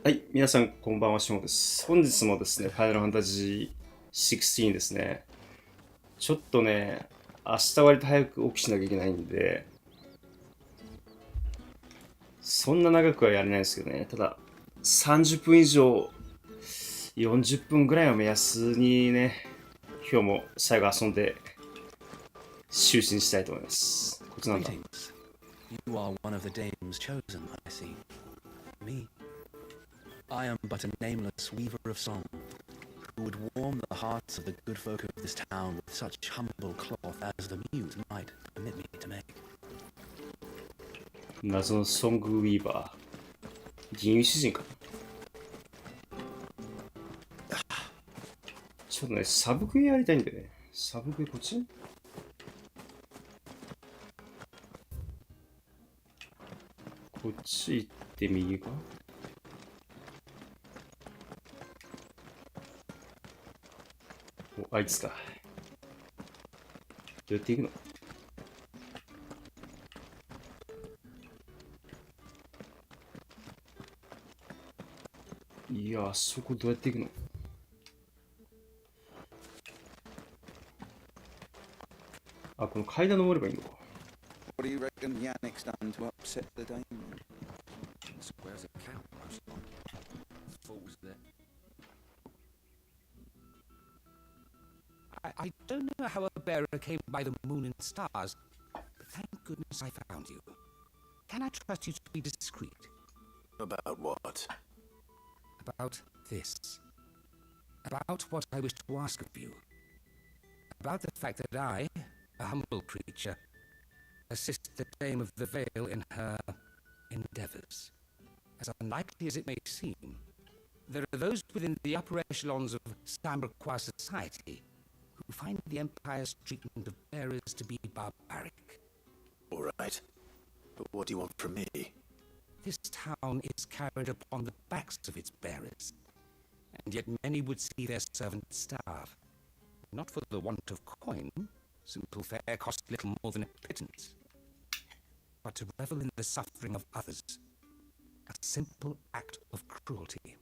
はい、皆さんこんばんは、しゅんほうです。本日もですね、ファイナルファンタジー16ですね。ちょっとね、明日割と早く起きしなきゃいけないんで、そんな長くはやれないですけどね、ただ、30分以上、40分ぐらいを目安にね、今日も最後遊んで就寝したいと思います。こっちなんだ。Greetings. You are one of the dames chosen, I see. Me, I am but a nameless weaver of song, who would warm the hearts of the good folk of this town with such humble cloth as the muse might permit me to make. 謎のソングウィーバー。銀融詩人かな。ちょっとね、サブクエやりたいんだよね。サブクエこっちこっち行って右かお、あいつか。どうやって行くのいや、あそこどうやって行くのあ、この階段登ればいいのか。What do you reckon Yannick's done to upset the dame? Squares a count, most of them. Fools there. I don't know how a bearer came by the moon and stars, but thank goodness I found you. Can I trust you to be discreet? About what? About this. About what I wish to ask of you. About the fact that I, a humble creature, assist the Dame of the Vale in her endeavors. As unlikely as it may seem, there are those within the upper echelons of Samberquois society who find the Empire's treatment of bearers to be barbaric. All right. But what do you want from me? This town is carried upon the backs of its bearers, and yet many would see their servants starve. Not for the want of coin, simple fare costs little more than a pittance, but to revel in the suffering of others, a simple act of cruelty.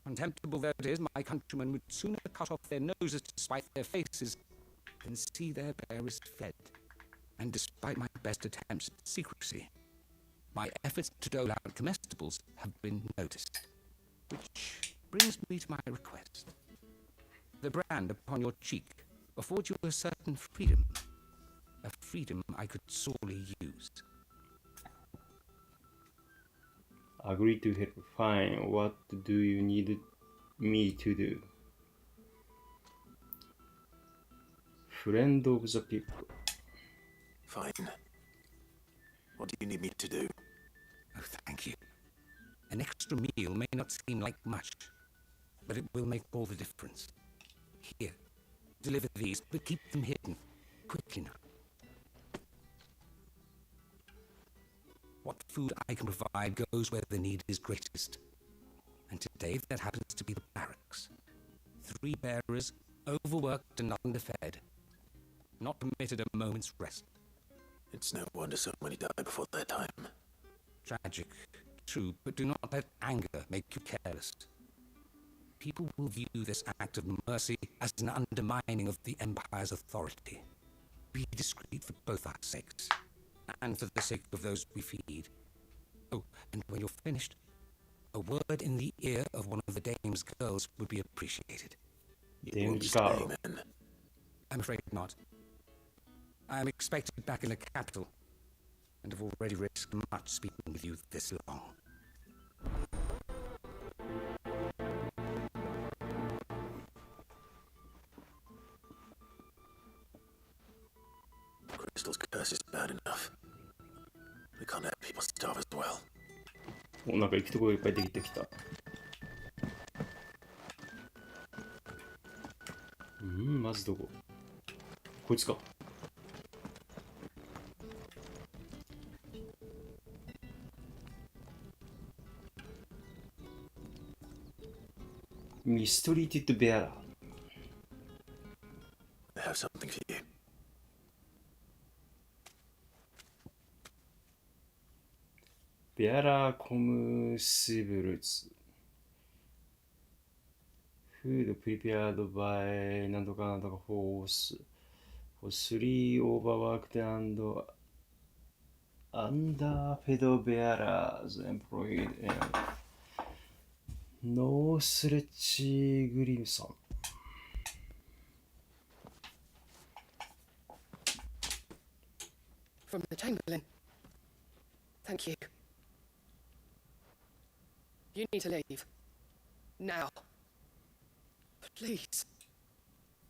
Contemptible though it is, my countrymen would sooner cut off their noses to spite their faces than see their bearers fed. And despite my best attempts at secrecy, my efforts to dole out comestibles have been noticed. Which brings me to my request. The brand upon your cheek affords you a certain freedom. A freedom I could sorely use. Agree to help. Fine. What do you need me to do? Friend of the people. Fine. What do you need me to do? Oh, thank you. An extra meal may not seem like much, but it will make all the difference. Here, deliver these, but keep them hidden. Quickly now. What food I can provide goes where the need is greatest. And today that happens to be the barracks. 3 bearers, overworked and underfed. Not permitted a moment's rest. It's no wonder so many die before their time. Tragic, true, but do not let anger make you careless. People will view this act of mercy as an undermining of the Empire's authority. Be discreet for both our sakes, and for the sake of those we feed. Oh, and when you're finished, a word in the ear of one of the dame's girls would be appreciated. You won't be Dame's girl. staying then. I'm afraid not. I am expected back in the capital, and have already risked much speaking with you this long. Crystal's curse is bad enough. We can't have people starve as well. お、なんか行くところいっぱいできてきた。まずどここいつか。ミストリーティッドベアラー。I have something for you. ベアラーコムシブルツ。Food prepared by なんとかなんとか horse for 3 overworked and underfed bearers employed in No Stretch Grimson. From the Chamberlain. Thank you. You need to leave. Now. Please.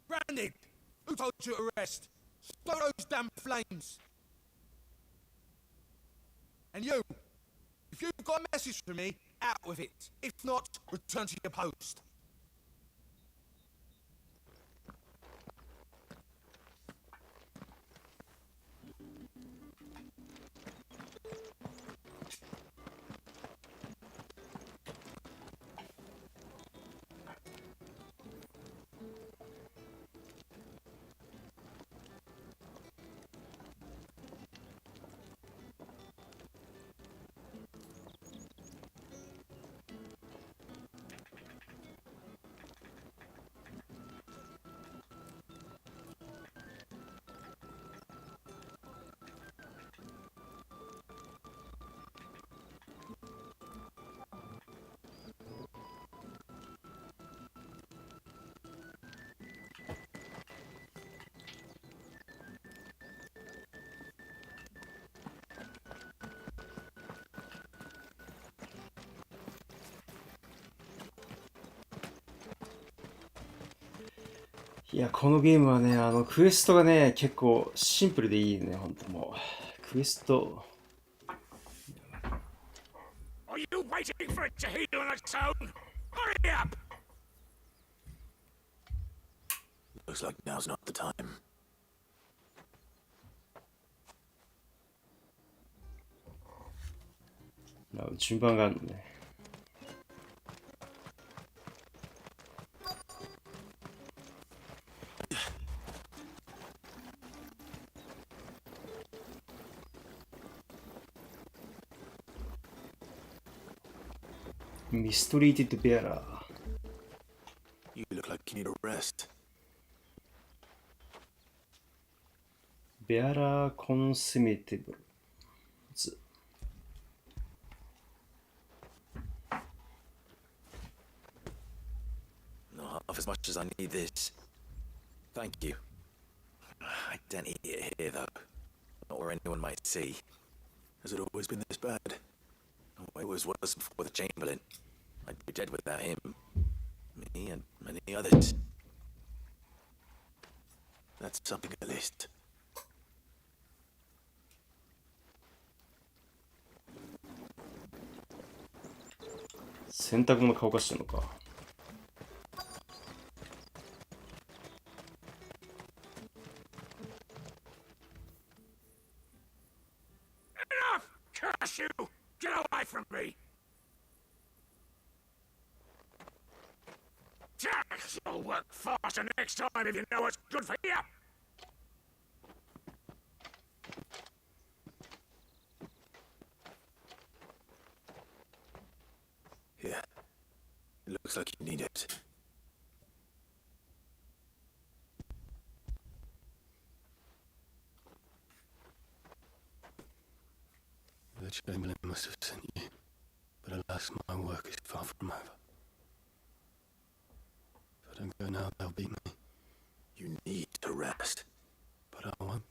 Branded! Who told you to rest? Stow those damn flames! And you, if you've got a message for me, out with it. If not, return to your post.いや、このゲームはね、クエストがね、結構シンプルでいいね、ほんともう。クエスト。Are you waiting for it to heal on its own? Hurry up! Looks like now's not the time. 順番があるのね。Mistreated bearer. You look like you need a rest. Bearer consumable. Not half as much as I need this. Thank you. I don't eat it here, though. Not where anyone might see. Has it always been this bad? Oh, it was worse before the Chamberlain. I'd be dead without him. Me and many others. That's something at least. 洗濯物乾かしてんのか。Enough! Curse you! Get away from me! You'll work faster next time if you know what's good for you! Yeah. It looks like you need it. The Chamberlain must have sent you, but alas, my work is far from over. If I don't go now, they'll beat me. You need to rest. But I won't.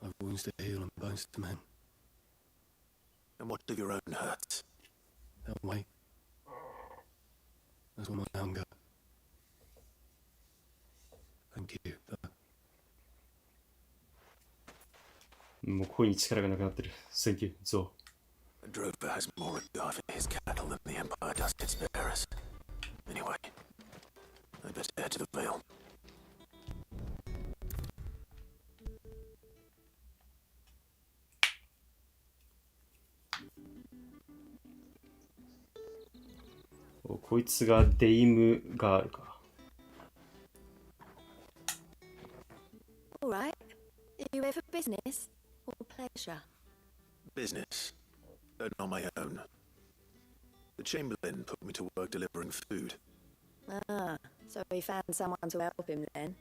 I've wounds to heal and bones to mend. And what of your own hurts? They'll wait. As will my hunger. Thank you, though. もう声に力がなくなってる。Thank you, ゾウ。 A drover has more regard for his cattle than the Empire does its bearers. Anyway, I'd better head to the Vale. Oh, こいつがデイムガールか。All right. Are you here for business or pleasure? Business, but not my own. The Chamberlain put me to work delivering food. Ah, so he found someone to help him then.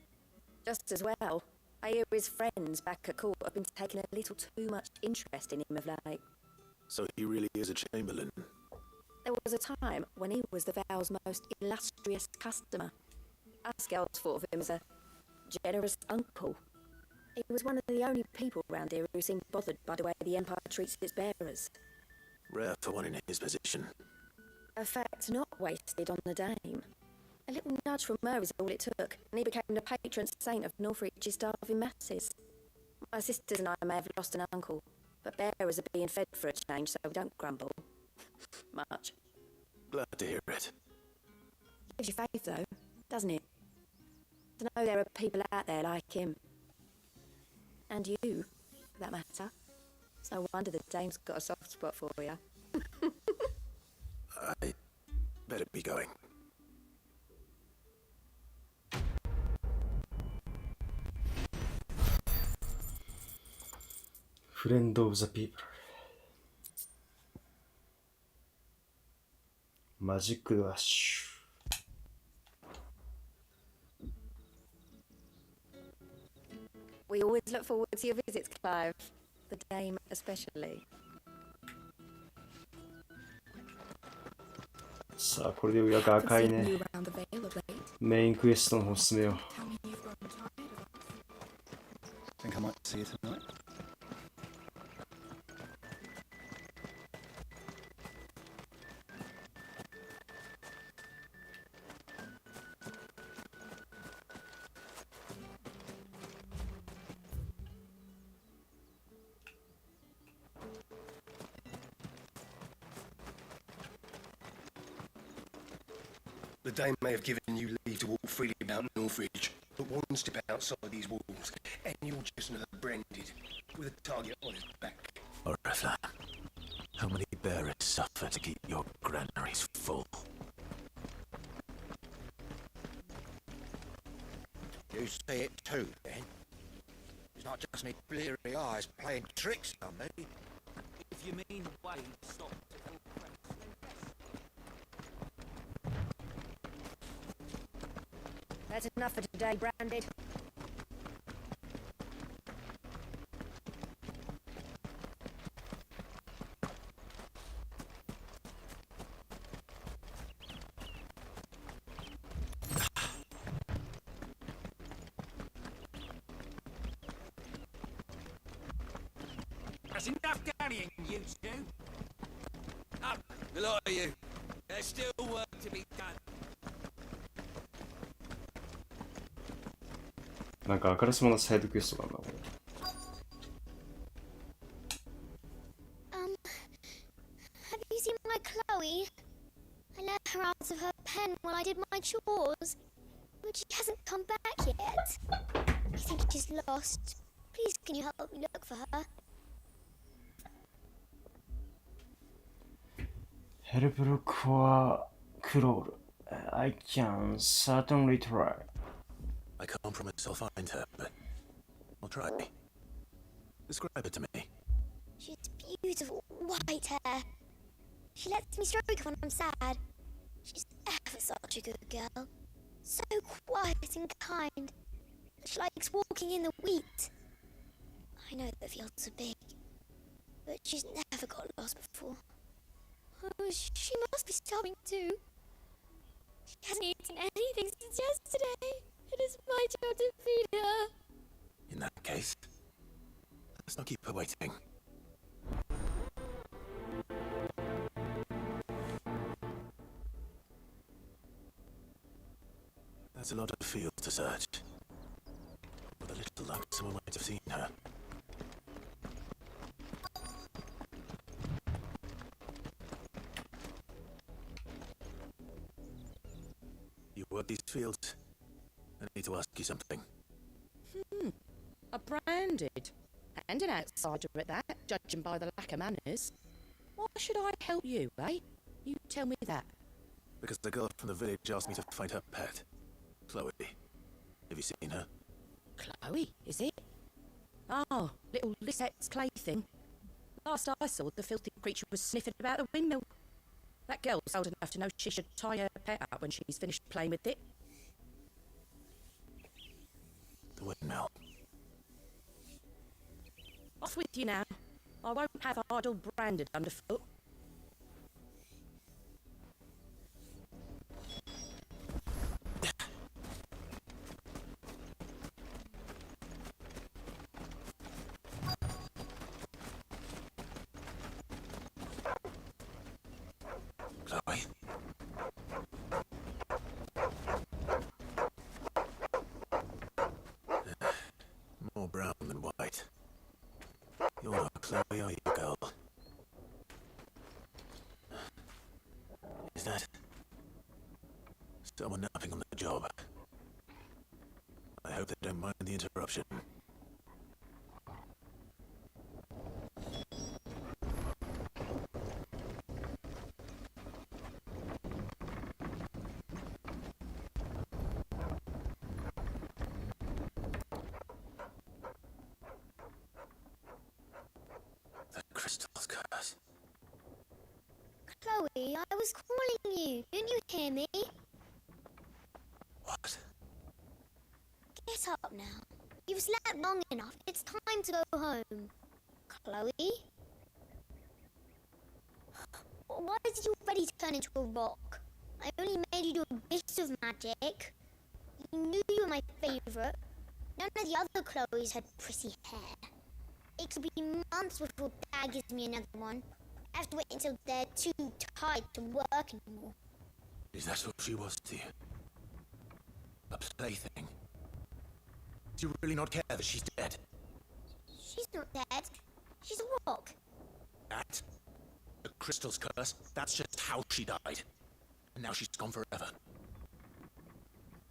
Just as well. I hear his friends back at court have been taking a little too much interest in him of late. So he really is a Chamberlain. There was a time when he was the Vale's most illustrious customer. Us girls thought of him as a generous uncle. He was one of the only people around here who seemed bothered by the way the Empire treats its bearers. Rare for one in his position. A fact not wasted on the dame. A little nudge from her is all it took, and he became the patron saint of Northreach's starving masses. My sisters and I may have lost an uncle, but bearers are being fed for a change, so don't grumble. Much. Glad to hear it. Gives you faith, though, doesn't it? To know there are people out there like him. And you, for that matter. It's no wonder the dame's got a soft spot for you. I better be going. Friend of the people. マジックダッシュ。We always look forward to your visits, Clive. The dame especially. さあ、これでようやく赤いね。メインクエストの方進めよう。Think I might see you tonight? The Dame may have given you leave to walk freely about Northridge, but one step outside these walls, and you're just another branded, with a target on his back. Oriflamme, how many bearers suffer to keep your granaries full? You see it too, then? It's not just me bleary eyes playing tricks on me. If you mean Wade stopped to full press, then yes. That's enough for today, Branded. That's enough carrying, you two. Up, The lot of you. there's still work to be done. なんかあからさまなサイドクエストがあるな、これ。Have you seen my Chloe? I let her out of her pen while I did my chores, but she hasn't come back yet. I think she's lost. Please, can you help me look for her? Help look for Crawl. I can certainly try. I can't promise I'll find her, but I'll try. Describe it to me. She's beautiful white hair. She lets me stroke her when I'm sad. She's ever such a good girl. So quiet and kind. She likes walking in the wheat. I know the fields are big, but she's never got lost before. Oh, she must be starving too. She hasn't eaten anything since yesterday. It is my job to feed her. In that case, let's not keep her waiting. That's a lot of fields to search. With a little luck, someone might have seen her. You work these fields? I need to ask you something. A branded. And an outsider at that, judging by the lack of manners. Why should I help you, eh? You tell me that. Because the girl from the village asked me to find her pet, Chloe. Have you seen her? Chloe, is it? Oh, little Lisette's plaything. Last I saw, the filthy creature was sniffing about the windmill. That girl's old enough to know she should tie her pet up when she's finished playing with it. The windmill. Off with you now. I won't have idle branded underfoot. Chloe? More brown than white. You're not Chloe, are you, girl? Is that someone napping on the job? I hope they don't mind the interruption. The crystal's curse. Chloe, I was calling you. Didn't you hear me? What? Get up now. You've slept long enough. It's time to go home. Chloe? Why did you already turn into a rock? I only made you do a bit of magic. You knew you were my favourite. None of the other Chloes had pretty hair. It could be months before Dad gives me another one. I have to wait until they're too tired to work anymore. Is that what she was to you? A plaything? Do you really not care that she's dead? She's not dead. She's a rock. That? The crystal's curse? That's just how she died. And now she's gone forever.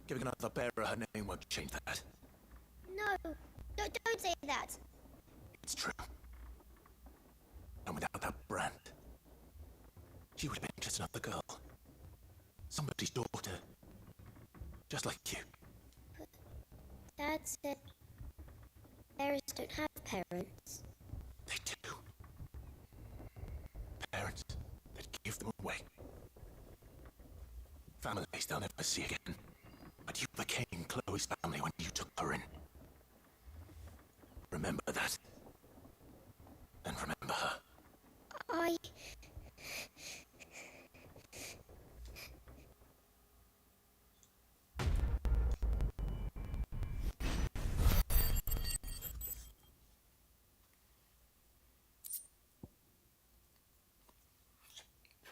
Giving another bearer her name won't change that. No, don't say that. It's true. And without that brand, she would have been just another girl. Somebody's daughter. Just like you. But Dad said bearers don't have parents. They do. Parents that give them away. Families they'll never see again. But you became Chloe's family when you took her in. Remember that. And remember her. I...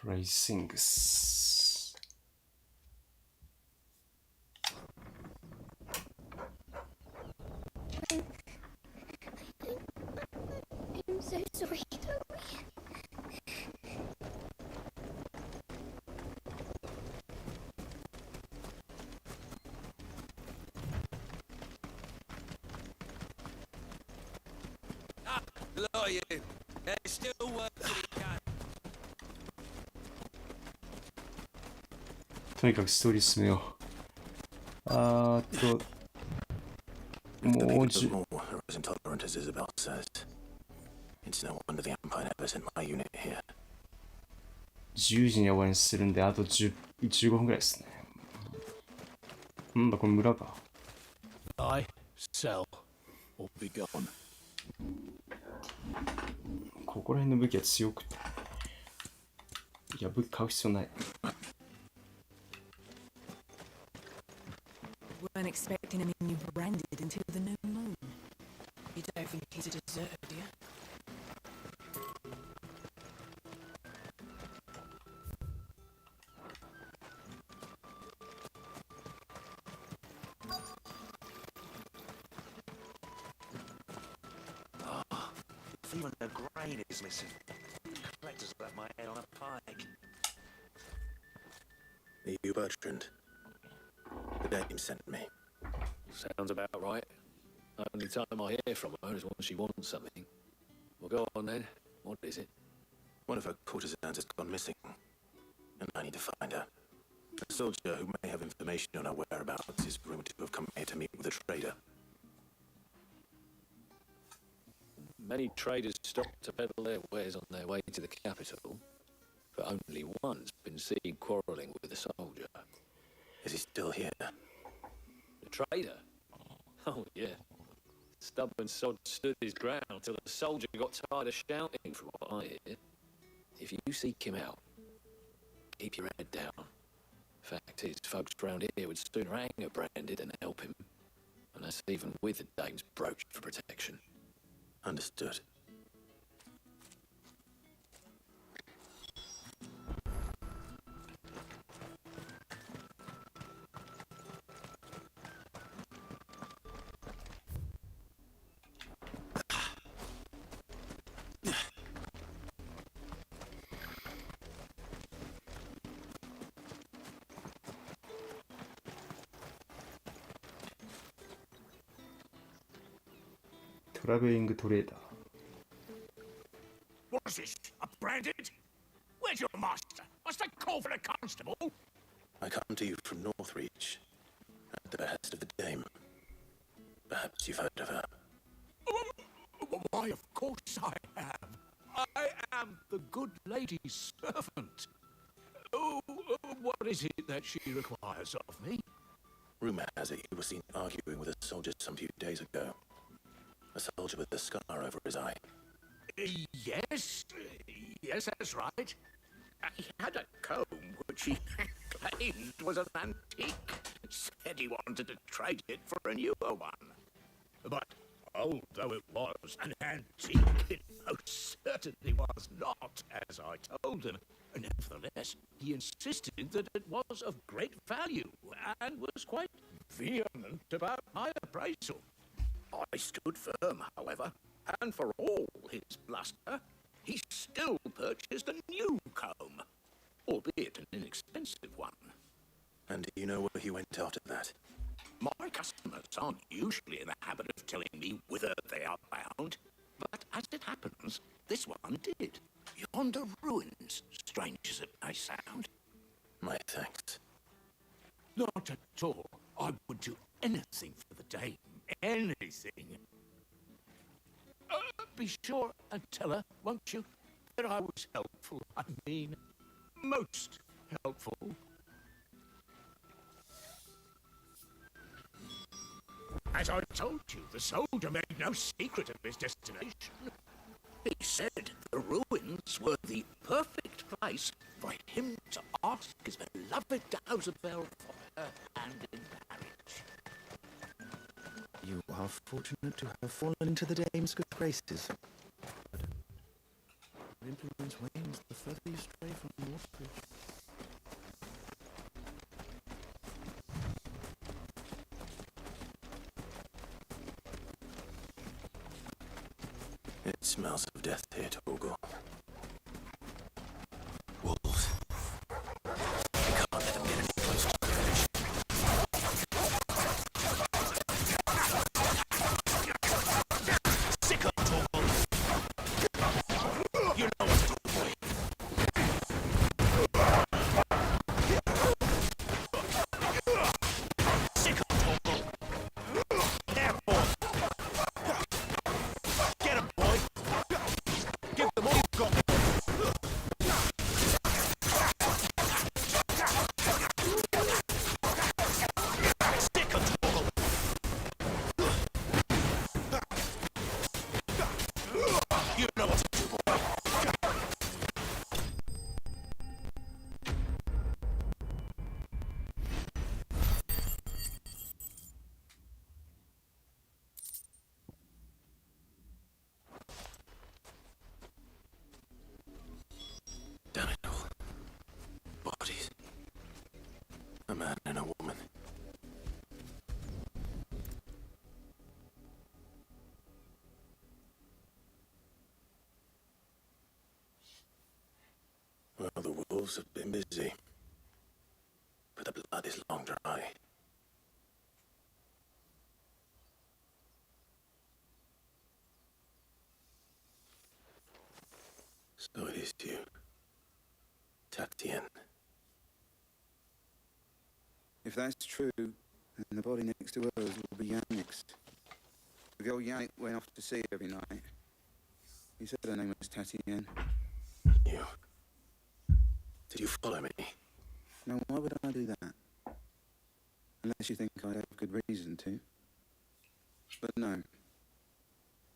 Pricings. I'm so sorry, Chloe. Hello, you. There's still work to be done. とにかくストーリー進めよう。も The う people 10 of Moore are as intolerant as Isabel says. It's no wonder the Empire never sent my unit here. 10時に終わりにするんで、あと10 15分ぐらいですね。なんだ、これ村か。Buy, sell, or be gone. ここら辺の武器は強くて。いや、武器買う必要ない。Weren't expecting him in new branded until the new moon. You don't think he's a deserter, do you? Even the grain is missing. Collectors left my head on a pike. Are you Bertrand? The dame sent me. Sounds about right. Only time I hear from her is when she wants something. Well, go on then. What is it? One of her courtesans has gone missing, and I need to find her. A soldier who may have information on her whereabouts is rumored to have come here to meet with a trader. Many traders stop to peddle their wares on their way to the capital. but only one's been seen quarrelling with a soldier. Is he still here? The traitor? Oh, yeah. Stubborn sod stood his ground till the soldier got tired of shouting, from what I hear. If you seek him out, keep your head down. Fact is, folks round here would sooner hang a branded than help him. And that's even with the dame's brooch for protection. Understood. 트래블링 트레이더. What's this? A branded? Where's your master? What's the call for the constable? I come to you from Northreach, at the behest of the dame. Perhaps you've heard of her. Why, of course I have. I am the good lady's servant. Oh, what is it that she requires of me? Rumor has it you were seen arguing with a soldier some few days ago. A soldier with a scar over his eye. Yes, that's right. He had a comb which he claimed was an antique. Said he wanted to trade it for a newer one. But although it was an antique, it most certainly was not, as I told him. Nevertheless, he insisted that it was of great value and was quite vehement about my appraisal. I stood firm, however, and for all his bluster, he still purchased a new comb, albeit an inexpensive one. And do you know where he went after that? My customers aren't usually in the habit of telling me whither they are bound, but as it happens, this one did. Yonder ruins, strange as it may sound. My thanks. Not at all. I would do anything for the dame. Anything. Be sure and tell her, won't you, that I was helpful. I mean, most helpful. As I told you, the soldier made no secret of his destination. He said the ruins were the perfect place for him to ask his beloved Dausabel for her hand in marriage. You are fortunate to have fallen into the dame's good graces. Her influence wanes the further you stray from Northbridge. It smells of death here, Torgal. Wolves. We can't let them get any closer to the village. Sick of Torgal. You know what to do, boy. Sick of Torgal. Careful. Get him, boy. Give them all you've got. Stick of Torgal. You know what to do, boy. Damn it all. Bodies. A man and a woman. Well, the wolves have been busy. But the blood is long dry. So it is you. Tatien. If that's true, then the body next to hers will be Yannick's. The girl Yannick went off to sea every night. He said her name was Tatien. You. Did you follow me? Now, why would I do that? Unless you think I'd have good reason to. But no.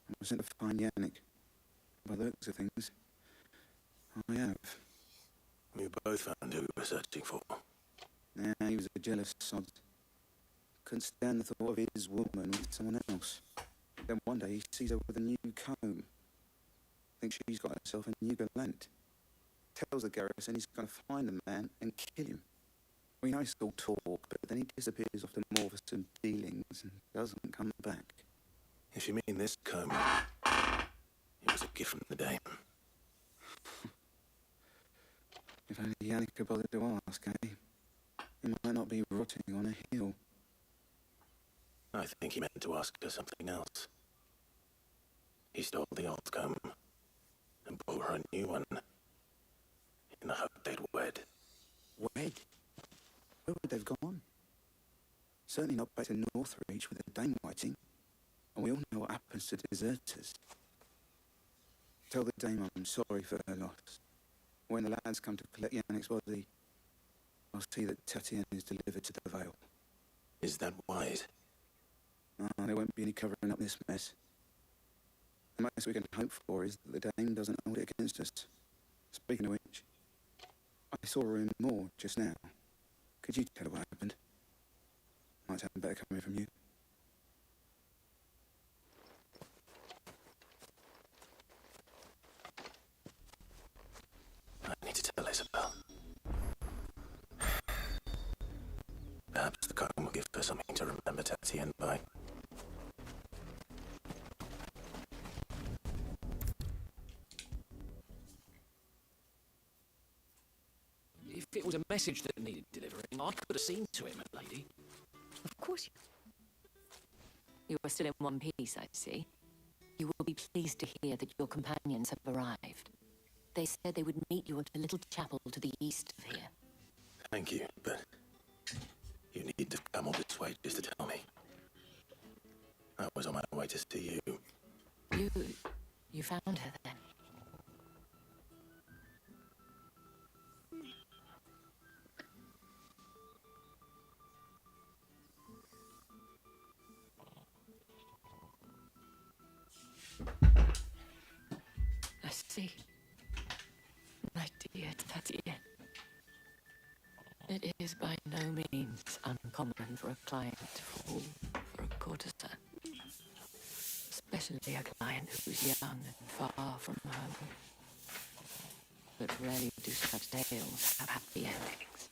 I was sent to find Yannick. By the looks of things, I have. We both found who we were searching for. Nah, he was a jealous sod. Couldn't stand the thought of his woman with someone else. Then one day he sees her with a new comb. Thinks she's got herself a new gallant. Tells the garrison he's going to find the man and kill him. We know it's all talk, but then he disappears off to more for some dealings and doesn't come back. If you mean this comb, it was a gift from the dame. If only Yannick could bother to ask, eh? He might not be rotting on a hill. I think he meant to ask her something else. He stole the old comb and bought her a new one in the hope they'd wed. Wed? Where would they've gone? Certainly not back to Northreach with the dame waiting. And we all know what happens to deserters. Tell the dame I'm sorry for her loss. When the lads come to collect Yannick's body, I'll see that Tatiana is delivered to the Vale. Is that wise? There won't be any covering up this mess. The most we can hope for is that the dame doesn't hold it against us. Speaking of which, I saw her in Moor just now. Could you tell her what happened? Might sound better coming from you. I need to tell Isabel. Perhaps the comb will give her something to remember Tatiana by. If it was a message that needed delivering, I could have seen to it, my lady. Of course you are still in one piece, I see. You will be pleased to hear that your companions have arrived. They said they would meet you at a little chapel to the east of here. Thank you, but you need to come all this way just to tell me. I was on my way to see you. You found her then? I see. My dear Tatiana. It is by no means uncommon for a client to fall for a courtesan. Especially a client who's young and far from home. But rarely do such tales have happy endings.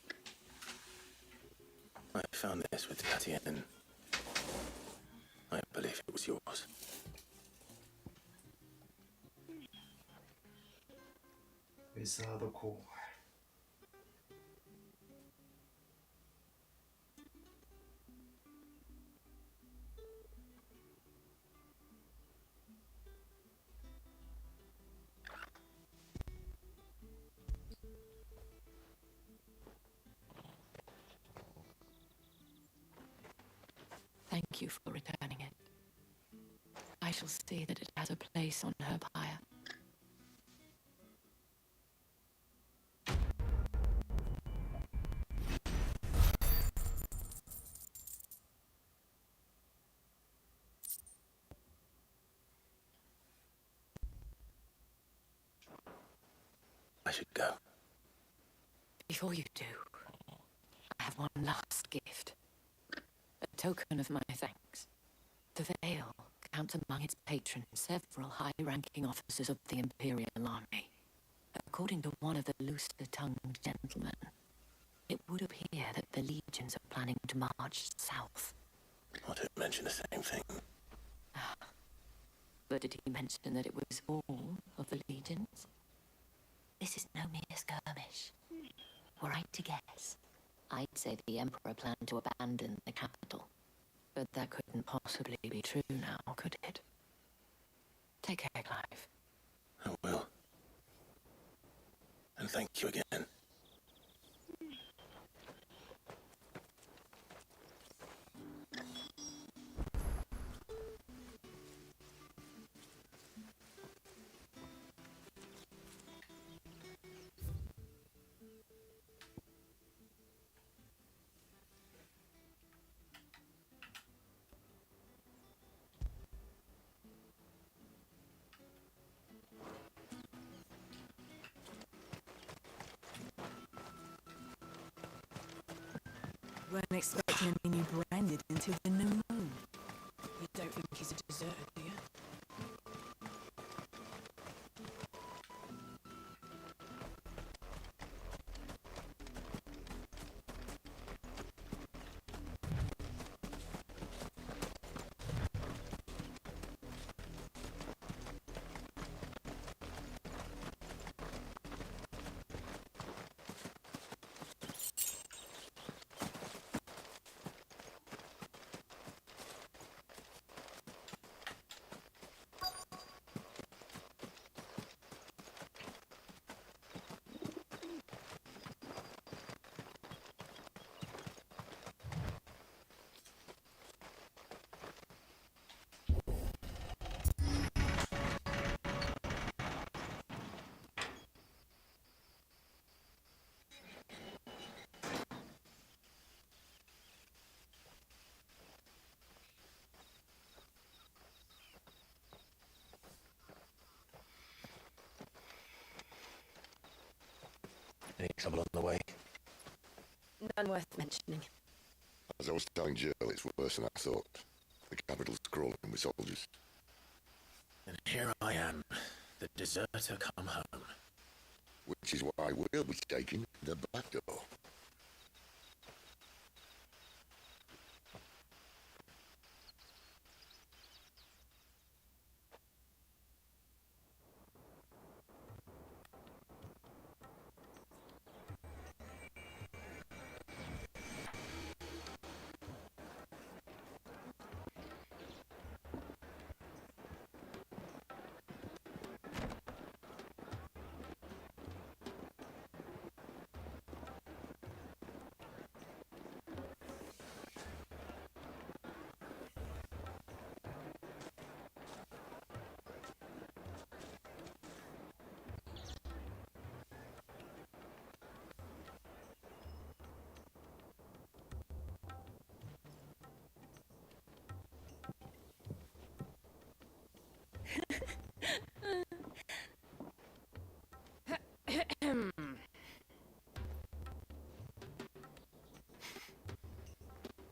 I found this with Tatiana. I believe it was yours. Pesado cool. Thank you for returning it. I shall see that it has a place on her pyre. I should go. Before you do, I have one last gift. A token of my thanks. The Vale counts among its patrons several high-ranking officers of the Imperial Army. According to one of the looser-tongued gentlemen, it would appear that the legions are planning to march south. I didn't mention the same thing. But did he mention that it was all of the legions? This is no mere skirmish. Were I to guess, I'd say the Emperor planned to abandon the capital. But that couldn't possibly be true now, could it? Take care, Clive. I will. And thank you again. weren't expecting any new branded until the new moon. You don't think he's a deserter, do you? Any trouble on the way? None worth mentioning. As I was telling Jill, it's worse than I thought. The capital's crawling with soldiers. And here I am, the deserter come home. Which is why we'll be taking the back door.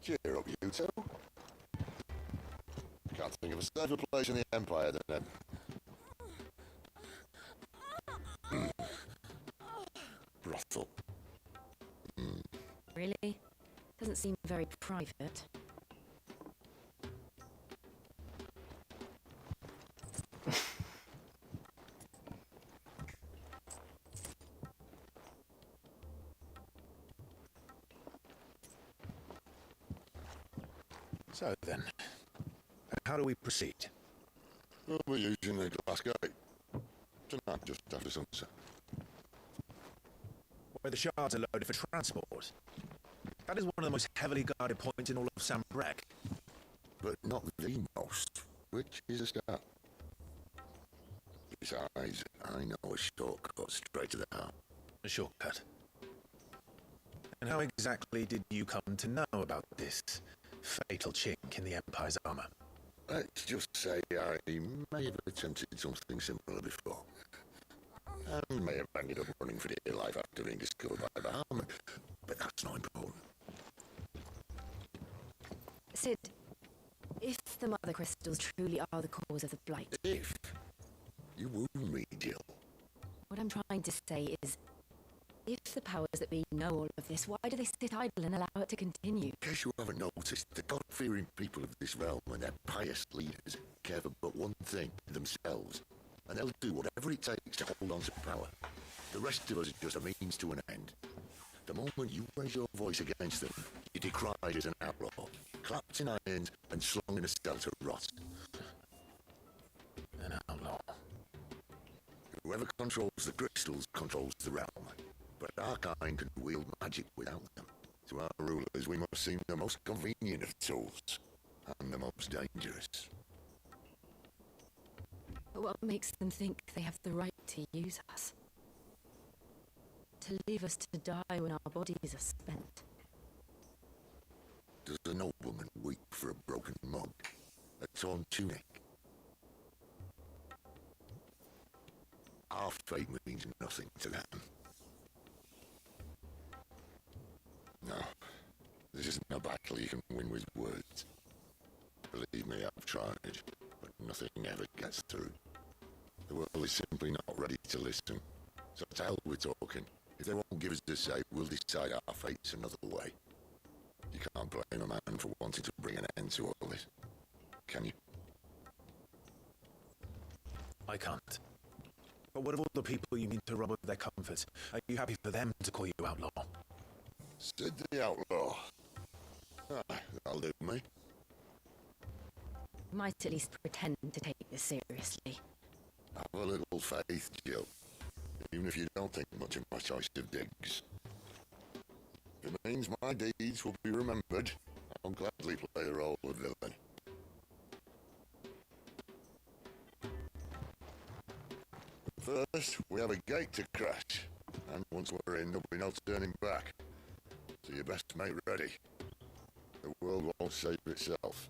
Cheer up, you two. Can't think of a safer place in the Empire than them. Brothel. Really? Doesn't seem very private. So then, how do we proceed? We'll be using the glass gate. Tonight, just after sunset. Where the shards are loaded for transport. That is one of the most heavily guarded points in all of Sambrek. But not the most, which is a start. Besides, I know a shortcut straight to the heart. A shortcut? And how exactly did you come to know about this fatal chink in the Empire's armor? Let's just say I may have attempted something similar before. And may have ended up running for dear life after being discovered by the army, but that's not important. Sid, if the Mother Crystals truly are the cause of the Blight... If you wound me, Jill. What I'm trying to say is, if the powers that be know all of this, why do they sit idle and allow it to continue? In case you haven't noticed, the God-fearing people of this realm and their pious leaders care for but one thing, themselves. And they'll do whatever it takes to hold on to power. The rest of us are just a means to an end. The moment you raise your voice against them, you're decried as an outlaw, clapped in irons and slung in a cell to rot. An outlaw. Whoever controls the crystals controls the realm. But our kind can wield magic without them. To our rulers, we must seem the most convenient of tools, and the most dangerous. But what makes them think they have the right to use us? To leave us to die when our bodies are spent? Does a nobleman weep for a broken mug, a torn tunic? Our fate means nothing to them. No, This isn't a battle you can win with words. Believe me, I've tried, but nothing ever gets through. The world is simply not ready to listen. So to hell we're talking. If they won't give us a say, we'll decide our fates another way. You can't blame a man for wanting to bring an end to all this, can you? I can't. But what of all the people you mean to rob of their comforts? Are you happy for them to call you outlaw? Said the outlaw. Ah, that'll do me. You might at least pretend to take this seriously. Have a little faith, Jill. Even if you don't think much of my choice of digs. If it means my deeds will be remembered, I'll gladly play the role of villain. First, we have a gate to crash, and once we're in, there'll be no turning back. So you best make ready. The world won't save itself.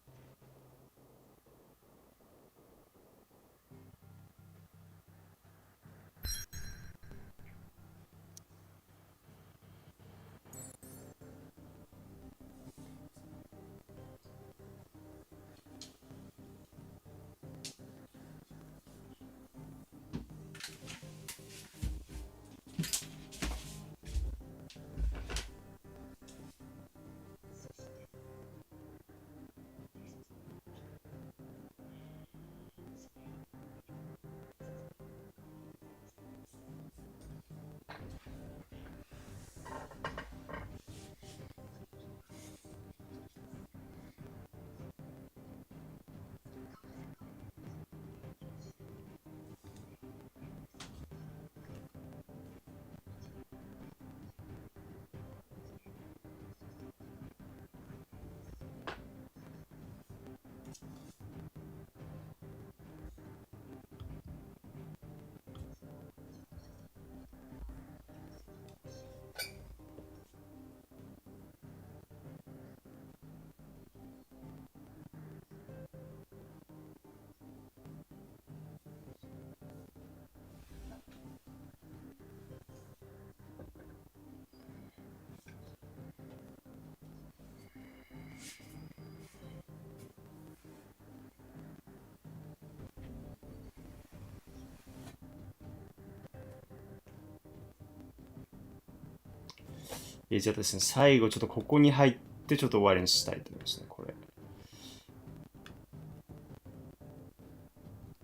じゃあですね、最後ちょっとここに入ってちょっと終わりにしたいと思いますね、これ。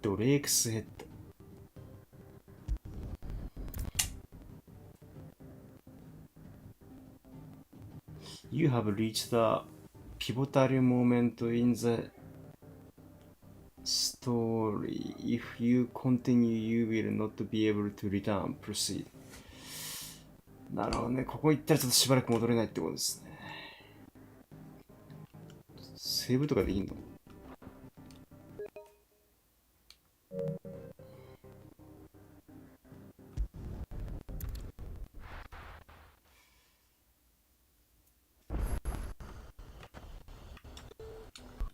ドレークスヘッド。You have reached the pivotal moment in the story. If you continue, you will not be able to return. Proceed. なるほどね。ここ行ったらちょっとしばらく戻れないってことですね。セーブとかできんの？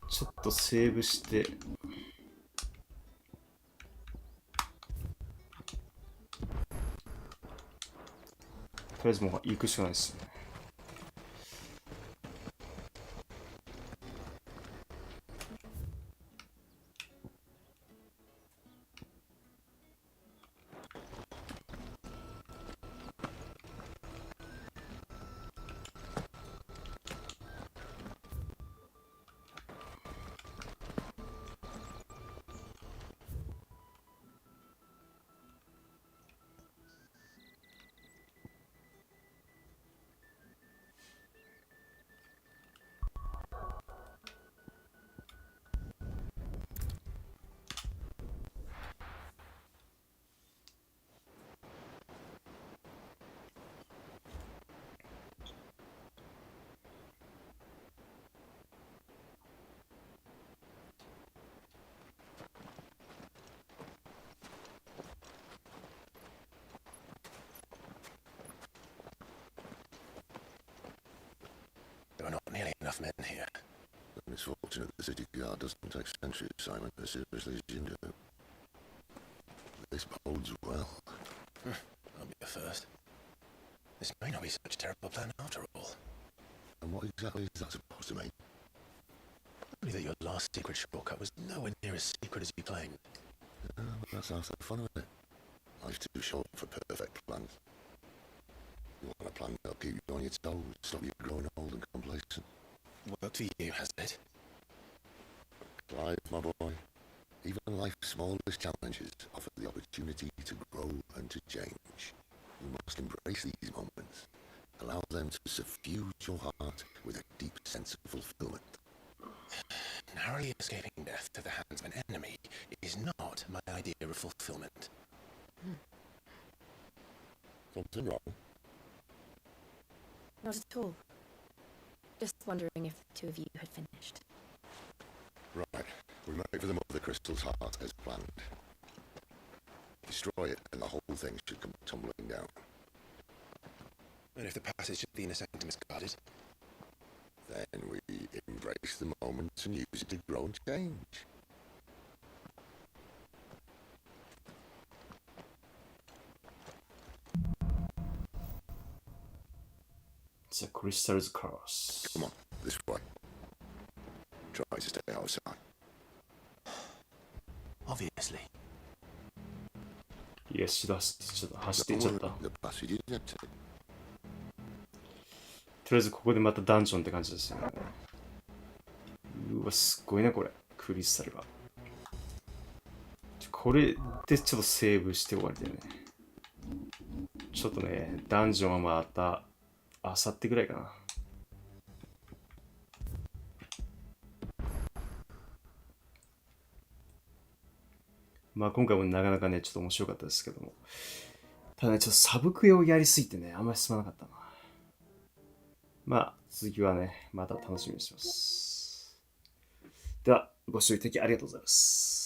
ちょっとセーブして。とりあえずもう行くしかないですね。There are not nearly enough men here. It's fortunate the city guard doesn't take sentry assignment as seriously as you do. This bodes well. I'll be the first. This may not be such a terrible plan after all. And what exactly is that supposed to mean? Only that your last secret shortcut was nowhere near as secret as you claimed. Oh, but that's half the fun of it. Life's too short for perfect plans. You want a plan that'll keep you on your toes, stop you growing old and complacent. Worked for you, has it? Clive, my boy, even life's smallest challenges offer the opportunity to grow and to change. You must embrace these moments. Allow them to suffuse your heart with a deep sense of fulfillment. Narrowly escaping death to the hands of an enemy is not my idea of fulfillment. Something wrong? Not at all. Just wondering if the two of you had finished. Right, we make for the Mother Crystal's heart as planned. Destroy it and the whole thing should come tumbling down. And if the passage to the inner sanctum is guarded? Then we embrace the moment and use it to grow and change. The crystal's cross. Come on, this way. Try to stay outside. Obviously. いや、走っていっちゃった。 The passage is empty. とりあえずここでまたダンジョンって感じですよね。うわ、すっごいなこれ。クリスタルが。これでちょっとセーブして終わりだよね。ちょっとね、ダンジョンはまた、あさってぐらいかな。まあ今回もなかなかね、ちょっと面白かったですけども。ただね、ちょっとサブクエをやりすぎてね、あんまり進まなかったな。まあ、続きはね、また楽しみにしてます。では、ご視聴いただきありがとうございます。